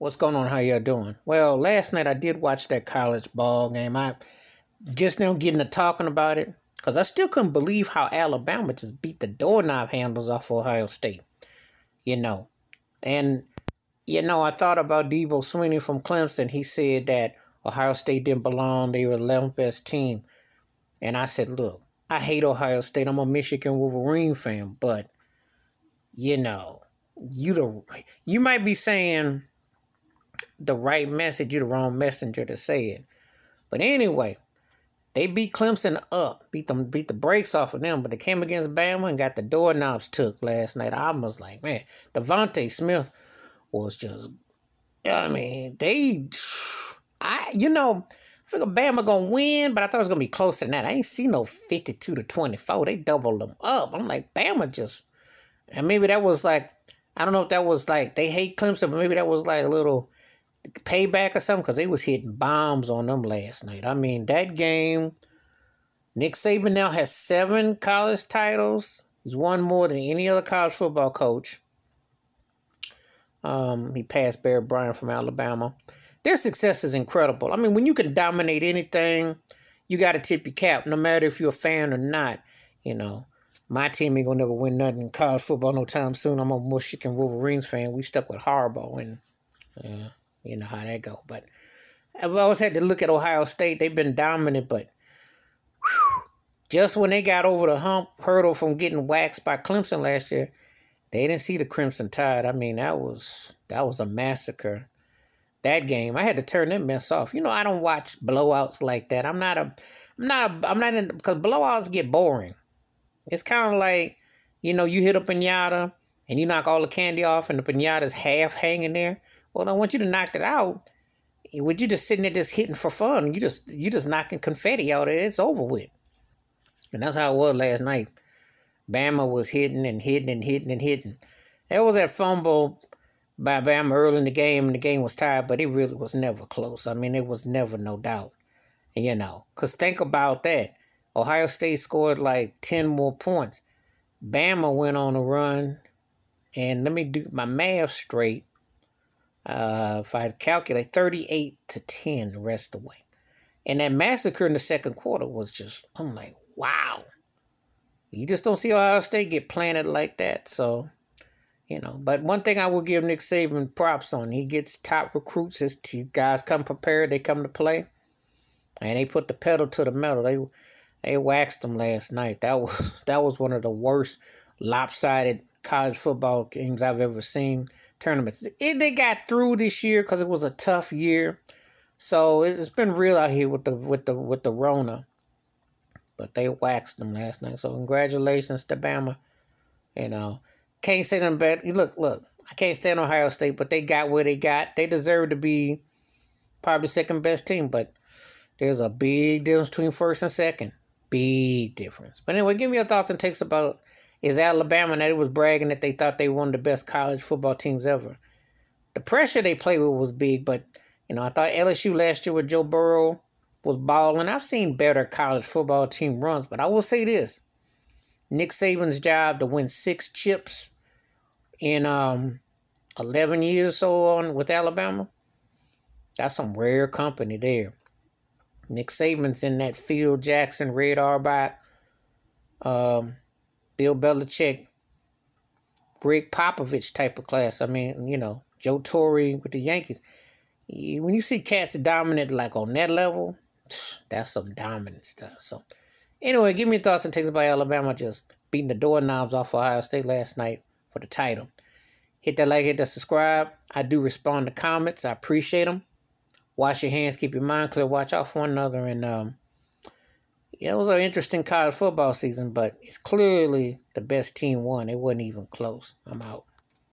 What's going on? How y'all doing? Well, last night I did watch that college ball game. I just now getting to talking about it because I still couldn't believe how Alabama just beat the doorknob handles off Ohio State. You know, and I thought about Debo Swinney from Clemson. He said that Ohio State didn't belong. They were the 11th best team, and I said, look, I hate Ohio State. I'm a Michigan Wolverine fan, but you might be saying the right message, you're the wrong messenger to say it. But anyway, they beat Clemson up, beat the brakes off of them, but they came against Bama and got the doorknobs took last night. I was like, man, Devontae Smith was just, I figured Bama gonna win, but I thought it was gonna be closer than that. I ain't see no 52-24. They doubled them up. I'm like, Bama just, and maybe that was like, I don't know if that was like they hate Clemson, but maybe that was like a little payback or something because they was hitting bombs on them last night. I mean, that game, Nick Saban now has 7 college titles. He's won more than any other college football coach. He passed Bear Bryant from Alabama. Their success is incredible. I mean, when you can dominate anything, you got to tip your cap, no matter if you're a fan or not. My team ain't going to never win nothing in college football no time soon. I'm a Michigan Wolverines fan. We stuck with Harbaugh, and you know how that go. But I've always had to look at Ohio State. They've been dominant, but just when they got over the hurdle from getting waxed by Clemson last year, they didn't see the Crimson Tide. I mean, that was a massacre. That game, I had to turn that mess off. I don't watch blowouts like that. I'm not in, because blowouts get boring. It's kind of like, you hit a piñata and you knock all the candy off and the piñata's half hanging there. Well, I want you to knock it out. Would you just sitting there just hitting for fun? You just knocking confetti out of it. It's over with. And that's how it was last night. Bama was hitting and hitting and hitting and hitting. There was that fumble by Bama early in the game, and the game was tied, but it really was never close. I mean, it was never no doubt. Because think about that. Ohio State scored like 10 more points. Bama went on a run, and let me do my math straight. If I calculate 38-10 the rest of the way. And that massacre in the second quarter was just, I'm like, wow. You just don't see Ohio State get planted like that. So, but one thing I will give Nick Saban props on, he gets top recruits. His guys come prepared, they come to play. And they put the pedal to the metal. They waxed them last night. That was one of the worst lopsided college football games I've ever seen. Tournaments. They got through this year because it was a tough year, so it's been real out here with the Rona. But they waxed them last night. So congratulations to Bama. Can't say them bad. Look. I can't stand Ohio State, but they got where they got. They deserve to be probably second best team, but there's a big difference between first and second. Big difference. But anyway, give me your thoughts and takes about is Alabama, that it was bragging that they thought they were one of the best college football teams ever. The pressure they played with was big, but, I thought LSU last year with Joe Burrow was balling. I've seen better college football team runs, but I will say this. Nick Saban's job to win 6 chips in 11 years or so on with Alabama, that's some rare company there. Nick Saban's in that Phil Jackson, Red Auerbach, Bill Belichick, Greg Popovich type of class. I mean, Joe Torre with the Yankees. When you see cats dominant like on that level, that's some dominant stuff. So, anyway, give me your thoughts and takes about Alabama just beating the doorknobs off Ohio State last night for the title. Hit that like, hit that subscribe. I do respond to comments. I appreciate them. Wash your hands, keep your mind clear, watch out for one another. And, it was an interesting college football season, but it's clearly the best team won. It wasn't even close. I'm out.